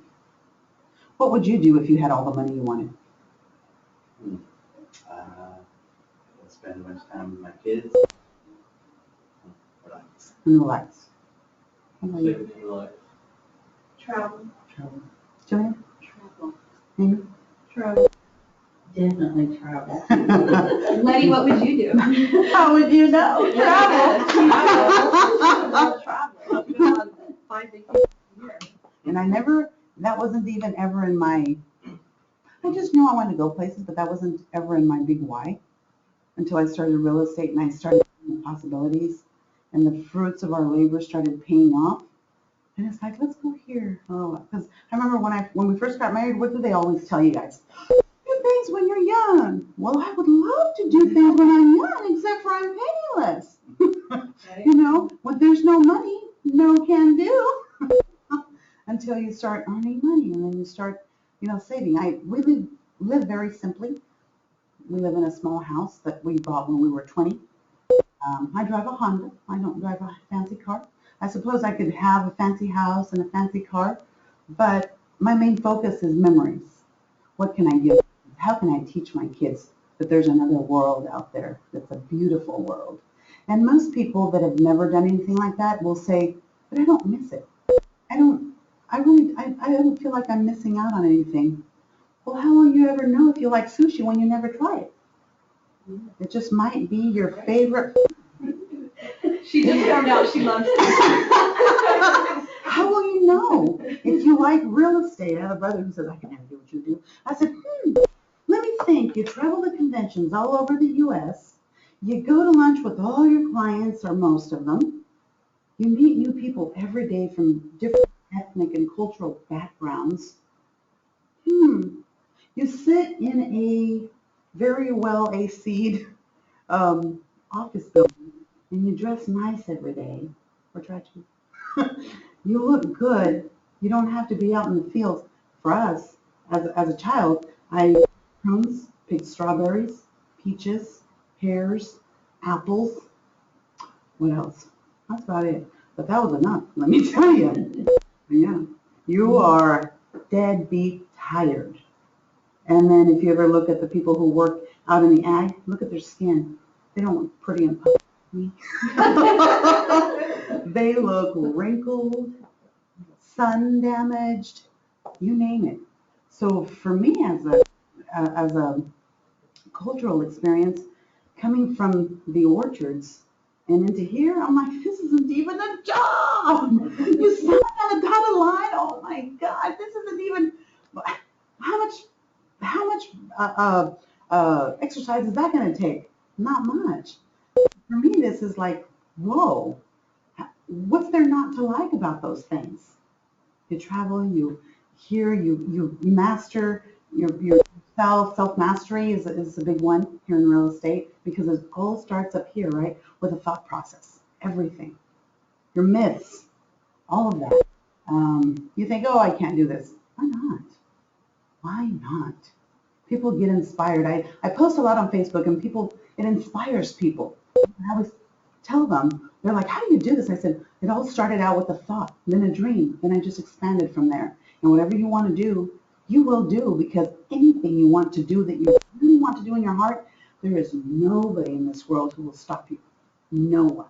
What would you do if you had all the money you wanted? Spend much time with my kids. Relax. And relax. How about you? Save your life. Travel. Travel. Julia? Travel. Amy? Travel. Definitely travel. Letty, what would you do? How would you know? Travel. Travel. You go on 5 vacations a year. And that wasn't even ever in my, I just knew I wanted to go places, but that wasn't ever in my big why until I started real estate and I started seeing the possibilities and the fruits of our labor started paying off. And it's like, let's go here. Oh, because I remember when we first got married, what did they always tell you guys? Do things when you're young. Well, I would love to do things when I'm young, except for I'm penniless. When there's no money, no can do. Until you start earning money and then you start, saving. We live very simply. We live in a small house that we bought when we were 20. I drive a Honda. I don't drive a fancy car. I suppose I could have a fancy house and a fancy car, but my main focus is memories. What can I give? How can I teach my kids that there's another world out there that's a beautiful world? And most people that have never done anything like that will say, but I don't miss it. I don't feel like I'm missing out on anything. Well, how will you ever know if you like sushi when you never try it? It just might be your favorite. She just found out she loves sushi. How will you know if you like real estate? I have a brother who says, I can never do what you do. I said, let me think. You travel to conventions all over the U.S. You go to lunch with all your clients, or most of them. You meet new people every day from different ethnic and cultural backgrounds. You sit in a very well AC'd office building and you dress nice every day, or try to. You look good. You don't have to be out in the fields. For us, as a child, I picked strawberries, peaches, pears, apples, What else? That's about it. But that was enough, let me tell you. Yeah, you are deadbeat tired. And then if you ever look at the people who work out in the ag, look at their skin. They don't look pretty and puffy. They look wrinkled, sun damaged, you name it. So for me as a cultural experience, coming from the orchards and into here, I'm like, this isn't even a job. You sign on a dotted line. Oh my God, this isn't even. How much exercise is that going to take? Not much. For me, this is like, whoa. What's there not to like about those things? You travel, you hear, you master your self-mastery is a big one here in real estate because it all starts up here, right? With a thought process, everything. Your myths, all of that. You think, oh, I can't do this. Why not? Why not? People get inspired. I post a lot on Facebook and it inspires people. I always tell them, they're like, how do you do this? I said, it all started out with a thought, then a dream, then I just expanded from there. And whatever you want to do, you will do because anything you want to do that you really want to do in your heart, there is nobody in this world who will stop you. No one.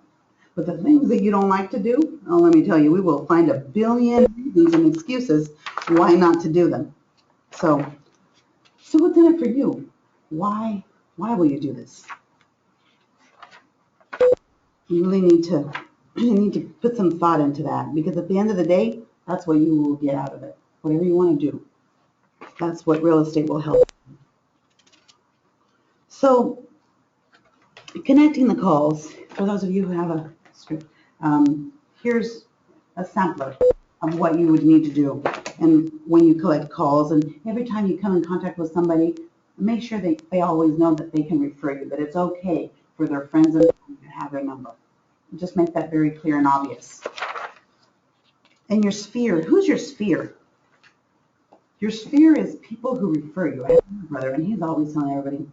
But the things that you don't like to do, oh, let me tell you, we will find a billion reasons and excuses why not to do them. So what's in it for you? Why will you do this? You really need to put some thought into that because at the end of the day, that's what you will get out of it. Whatever you want to do, that's what real estate will help. So connecting the calls, for those of you who have a script, here's a sampler of what you would need to do. And when you collect calls and every time you come in contact with somebody, make sure they always know that they can refer you, that it's okay for their friends and family to have their number. Just make that very clear and obvious. And your sphere, who's your sphere? Your sphere is people who refer you. I have my brother, and he's always telling everybody,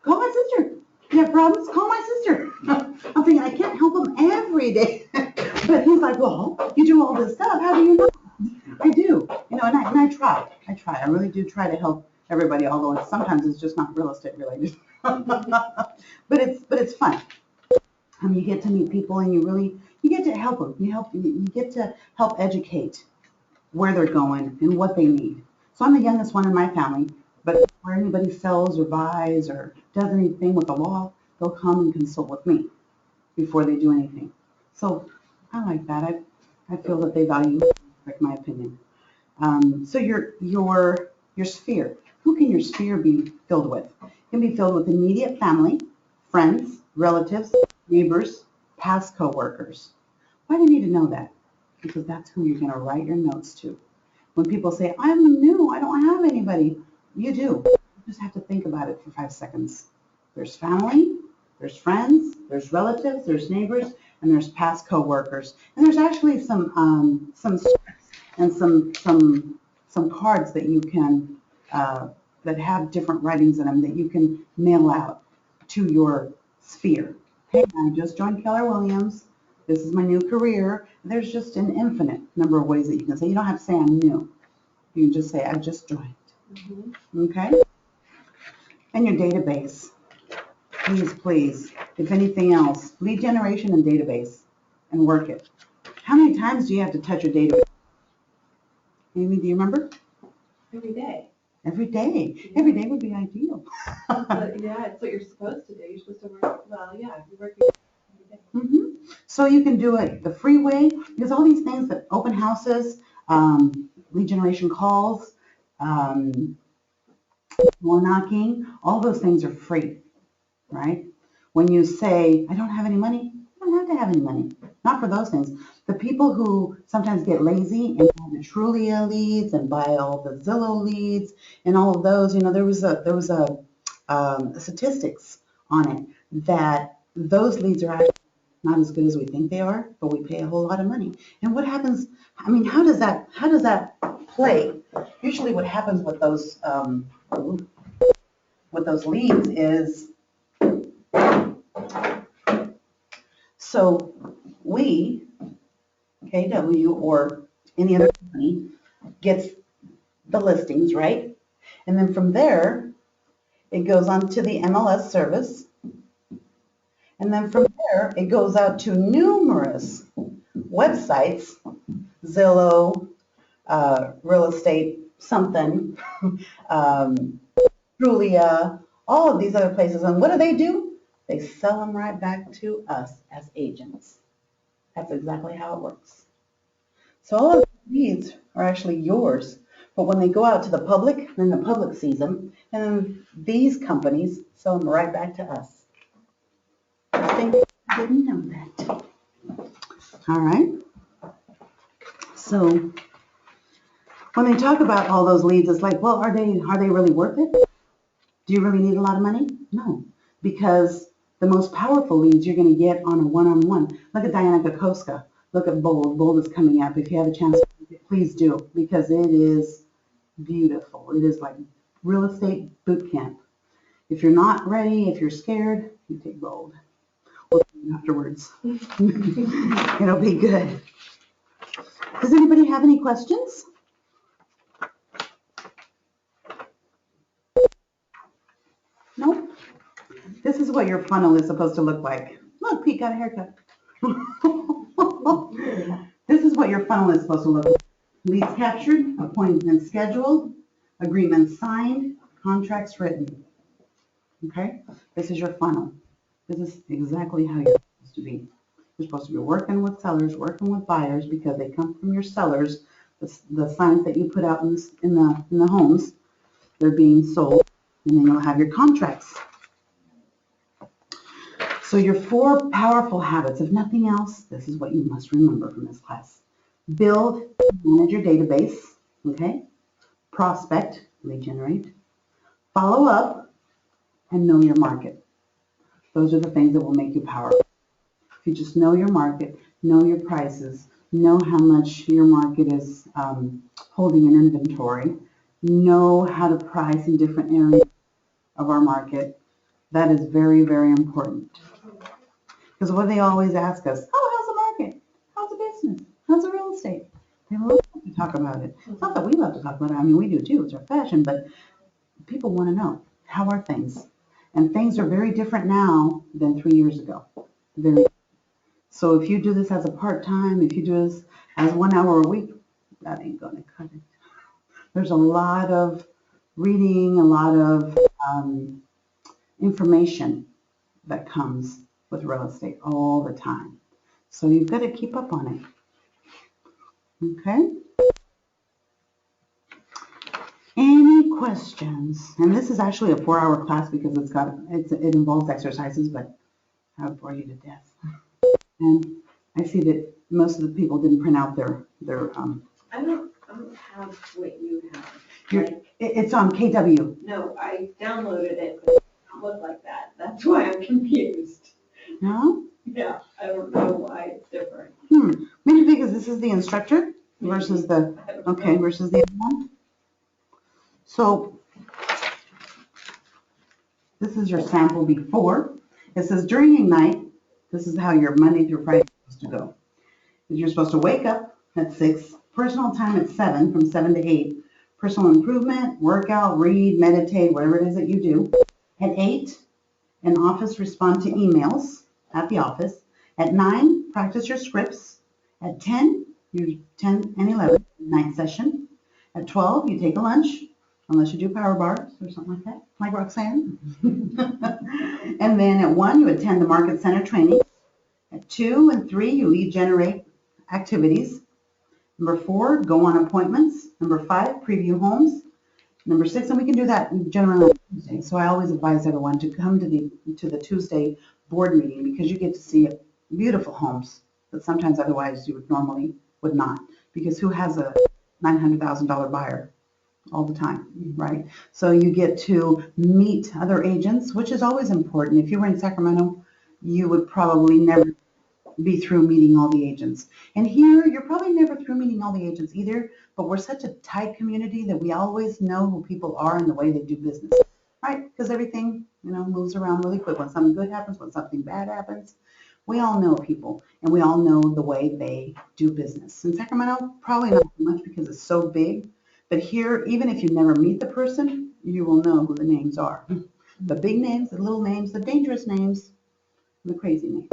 call my sister. You have problems? Call my sister. I'm thinking, I can't help him every day. But he's like, well, you do all this stuff. How do you know? I do. You know, and I try. I really do try to help everybody, although sometimes it's just not real estate related. But it's fun. You get to meet people and you get to help them. You get to help educate where they're going and what they need. So I'm the youngest one in my family, but before anybody sells or buys or does anything with the law, they'll come and consult with me before they do anything. So I like that. I feel that they value my opinion. So your sphere. Who can your sphere be filled with? It can be filled with immediate family, friends, relatives, neighbors, past coworkers. Why do you need to know that? Because that's who you're going to write your notes to. When people say, I'm new, I don't have anybody, you do. You just have to think about it for 5 seconds. There's family, there's friends, there's relatives, there's neighbors, and there's past coworkers. And there's actually some scripts and some cards that you can that have different writings in them that you can mail out to your sphere. Hey, I just joined Keller Williams. This is my new career. There's just an infinite number of ways that you can say. You don't have to say I'm new. You can just say I just joined. Okay? And your database. Please. If anything else, lead generation and database and work it. How many times do you have to touch your database? Amy, do you remember? Every day. Every day. Yeah. Every day would be ideal. But yeah, it's what you're supposed to do. You're supposed to work, you work every day. Mm-hmm. So you can do it the free way, because all these things that open houses, lead generation calls, door knocking, all those things are free, right? When you say, I don't have any money, you don't have to have any money. Not for those things. The people who sometimes get lazy and buy the Trulia leads and buy all the Zillow leads and all of those, there was a statistics on it that those leads are actually not as good as we think they are, but we pay a whole lot of money. And what happens? I mean, how does that play? Usually, what happens with those leads is So we, KW or any other company, gets the listings, right? And then from there, it goes on to the MLS service. And then from there, it goes out to numerous websites, Zillow, real estate, something, Julia, all of these other places. And what do? They sell them right back to us as agents. That's exactly how it works. So all of these leads are actually yours. But when they go out to the public, then the public sees them, and then these companies sell them right back to us. I think I didn't know that. All right. So when they talk about all those leads, it's like, well, are they really worth it? Do you really need a lot of money? No, because the most powerful leads you're going to get on a one-on-one. Look at Diana Kokoska. Look at Bold. Bold is coming up. If you have a chance, please do, because it is beautiful. It is like real estate boot camp. If you're not ready, if you're scared, you take Bold. We'll see you afterwards. It'll be good. Does anybody have any questions? Nope. This is what your funnel is supposed to look like. Look, Pete got a haircut. This is what your funnel is supposed to look like. Leads captured, appointments scheduled, agreements signed, contracts written. Okay? This is your funnel. This is exactly how you're supposed to be. You're supposed to be working with sellers, working with buyers, because they come from your sellers. The signs that you put out in the homes, they're being sold, and then you'll have your contracts. So your 4 powerful habits, if nothing else, this is what you must remember from this class. Build, manage your database, okay? Prospect, lead generate. Follow up, and know your market. Those are the things that will make you powerful. If you just know your market, know your prices, know how much your market is holding in inventory, know how to price in different areas of our market, that is very, very important. Because what they always ask us, oh, how's the market? How's the business? How's the real estate? They love to talk about it. It's not that we love to talk about it. I mean, we do too. It's our passion. But people want to know, how are things? And things are very different now than 3 years ago. Very. So if you do this as a part-time, if you do this as 1 hour a week, that ain't going to cut it. There's a lot of reading, a lot of information that comes with real estate all the time. So you've got to keep up on it. Okay? Any questions? And this is actually a 4-hour class because it involves exercises, but I would bore you to death. And I see that most of the people didn't print out their I don't have what you have. It's on KW. No, I downloaded it, but it doesn't look like that. That's why I'm confused. No? Yeah, I don't know why it's different. Maybe because this is the instructor versus the versus the other one. So this is your sample before. It says during Ignite, this is how your Monday through Friday is supposed to go. You're supposed to wake up at 6, personal time at 7, from 7 to 8, personal improvement, workout, read, meditate, whatever it is that you do. At 8, in office, respond to emails at the office. At 9, practice your scripts. At 10, you 10 and 11, night session. At 12, you take a lunch, unless you do power bars or something like that, like Roxanne. And then at 1, you attend the Market Center training. At 2 and 3, you lead generate activities. Number 4, go on appointments. Number 5, preview homes. Number 6, and we can do that generally on Tuesday. So I always advise everyone to come to the Tuesday board meeting, because you get to see beautiful homes that sometimes otherwise you would not. Because who has a $900,000 buyer all the time, right? So you get to meet other agents, which is always important. If you were in Sacramento, you would probably never be through meeting all the agents. And here, you're probably never through meeting all the agents either, but we're such a tight community that we always know who people are and the way they do business, right? Because everything, moves around really quick. When something good happens, when something bad happens, We all know people, and we all know the way they do business. In Sacramento, probably not so much because it's so big, but here, even if you never meet the person, you will know who the names are. The big names, the little names, the dangerous names, the crazy names.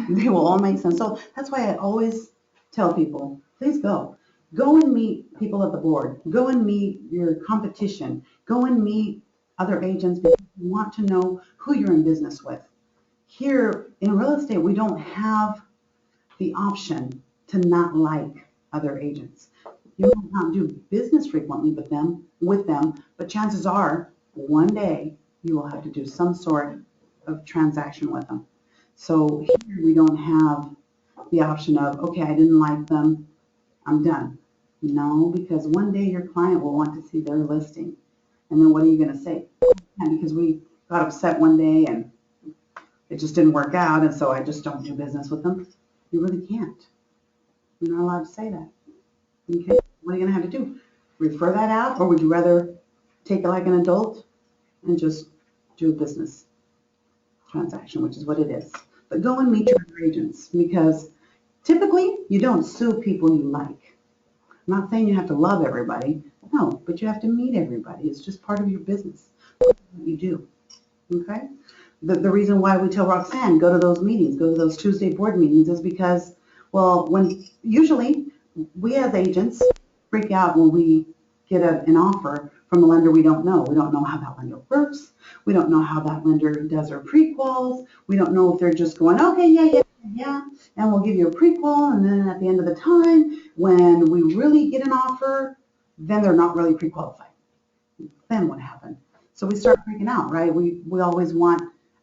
They will all make sense. So that's why I always tell people, please go. Go and meet people at the board. Go and meet your competition. Go and meet other agents because you want to know who you're in business with. Here in real estate, we don't have the option to not like other agents. You might not do business frequently with them, but chances are one day you will have to do some sort of transaction with them. So here we don't have the option of, okay, I didn't like them, I'm done. No, because one day your client will want to see their listing. And then what are you going to say? Because we got upset one day and it just didn't work out, and so I just don't do business with them. You really can't. You're not allowed to say that. Okay? What are you going to have to do? Refer that out, or would you rather take it like an adult and just do a business transaction, which is what it is. But go and meet your other agents, because typically you don't sue people you like. I'm not saying you have to love everybody. No, but you have to meet everybody. It's just part of your business. What you do. Okay? The reason why we tell Roxanne, go to those meetings, go to those Tuesday board meetings is because, well, when usually we as agents freak out when we get an offer from a lender we don't know. We don't know how that lender works. We don't know how that lender does their pre-quals. We don't know if they're just going, okay, yeah, and we'll give you a pre-qual, and then at the end of the time, when we really get an offer, then they're not really pre-qualified. Then what happened? So we start freaking out, right? We always want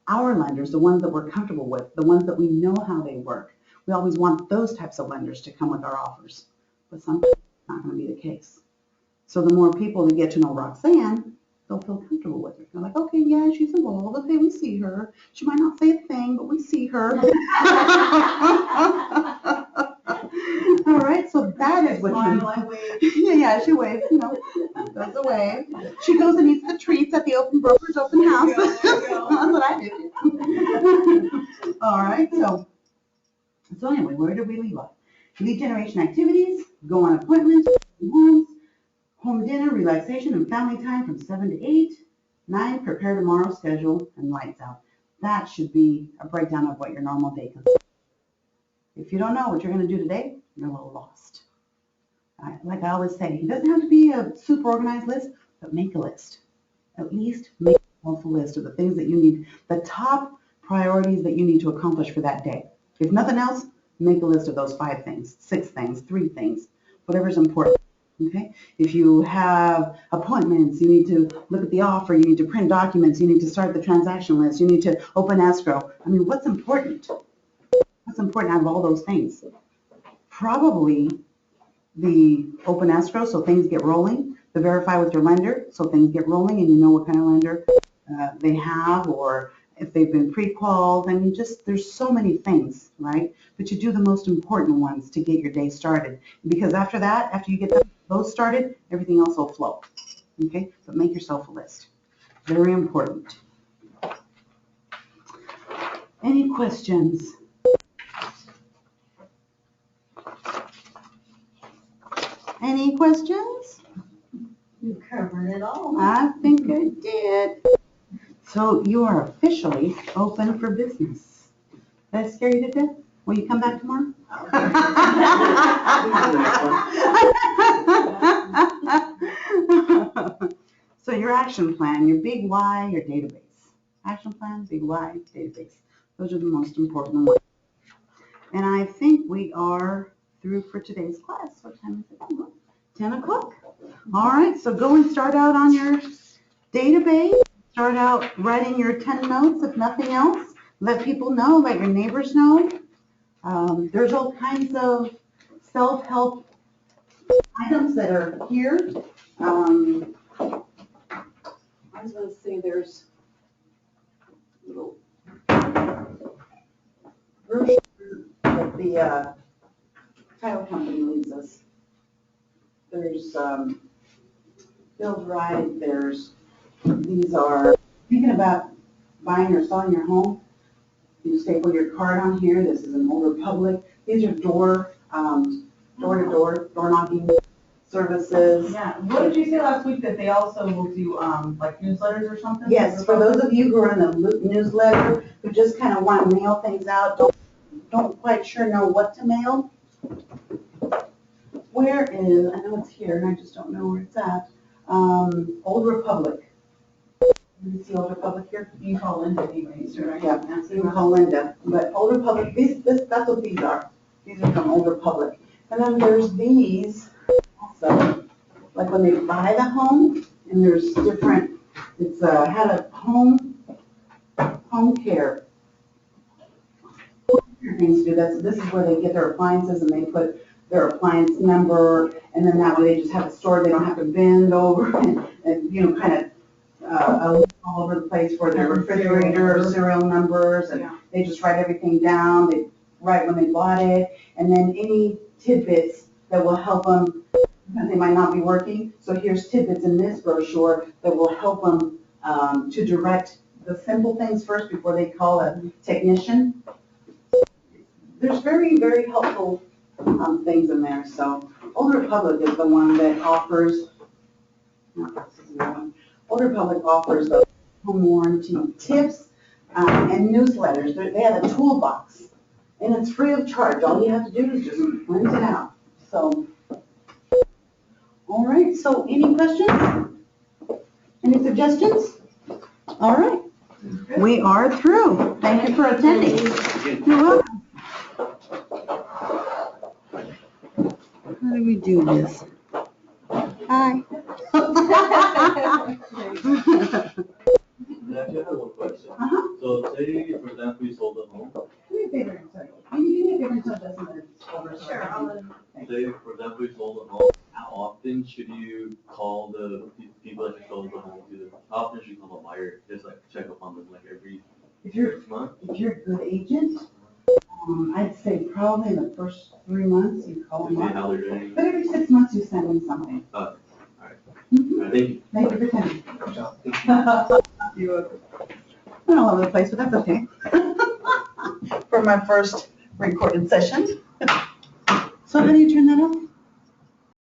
our lenders, the ones that we're comfortable with, the ones that we know how they work. We always want those types of lenders to come with our offers. But sometimes it's not going to be the case. So the more people that get to know Roxanne, they'll feel comfortable with her. They're like, okay, yeah, she's involved. Okay, we see her. She might not say a thing, but we see her. All right, so that is what yeah, she waves, goes away. She goes and eats the treats at the open broker's open house. That's what I do. All right, so anyway, where did we leave off? Lead generation activities, go on appointments, homes, home dinner, relaxation, and family time from 7 to 8. 9, prepare tomorrow's schedule, and lights out. That should be a breakdown of what your normal day consists. If you don't know what you're going to do today, you're a little lost. Like I always say, it doesn't have to be a super organized list, but make a list. At least make a list of the things that you need, the top priorities that you need to accomplish for that day. If nothing else, make a list of those 5 things, 6 things, 3 things, whatever's important. Okay? If you have appointments, you need to look at the offer, you need to print documents, you need to start the transaction list, you need to open escrow. I mean, what's important? What's important out of all those things? Probably the open escrow, so things get rolling, the verify with your lender, so things get rolling and you know what kind of lender they have, or if they've been pre-qualified. I mean, just there's so many things, right? But you do the most important ones to get your day started. Because after that, after you get those started, everything else will flow. Okay? But make yourself a list. Very important. Any questions? Any questions? You covered it all. I think I did. So you are officially open for business. Did I scare you to death? Will you come back tomorrow? So your action plan, your big why, your database. Action plan, big why, database. Those are the most important ones. And I think we are through for today's class. What time is it? 10 o'clock. All right, so go and start out on your database. Start out writing your 10 notes, if nothing else. Let people know, let your neighbors know. There's all kinds of self-help items that are here. I was going to say there's little brochure that the title company leaves us. There's Build Right, these are thinking about buying or selling your home. You staple your card on here. This is an Old Republic. These are door-to-door, door knocking services. Yeah, what did you say last week, that they also will do, like newsletters or something? Yes, for those of you who are in the newsletter, who just kind of want to mail things out, don't quite sure know what to mail. Where is, I know it's here, and I just don't know where it's at. Old Republic. You see Old Republic here? You can call Linda anyways, right? Yeah, you can call Linda, but Old Republic, that's what these are. These are from Old Republic. And then there's these also, like when they buy the home, and there's different, it's had a home care things to do. This is where they get their appliances, and they put their appliance number, and then that way they just have it stored. They don't have to bend over and you know, kind of all over the place for their refrigerator, serial numbers, and they just write everything down. They write when they bought it, and then any tidbits that will help them, because they might not be working. So here's tidbits in this brochure that will help them to direct the simple things first before they call a technician. There's very, very helpful things in there. So Old Republic is the one that offers, Old Republic offers the home warranty tips and newsletters. They have a toolbox, and it's free of charge. All you have to do is just print it out. So, all right, so any questions? Any suggestions? All right, we are through. Thank you for attending. You're welcome. How do we do this? Hi. Actually, I have one question. Uh-huh. So say, for example, we sold a home. Do me a favor, sorry. Can you do me a favor until Justin is over? Sure, Say, for example, we sold a home. How often should you call the people that you sold the home to? How often should you call the buyer? Just like check up on them, like every If you're 6 months? If you're a good agent, I'd say probably in the first 3 months you call To see them up. how they're doing? But every 6 months you send me something. Alright. Mhm. I think. Thank you for coming. Good job. You're went all over the place, but that's okay. For my first recorded session. So how do you turn that off?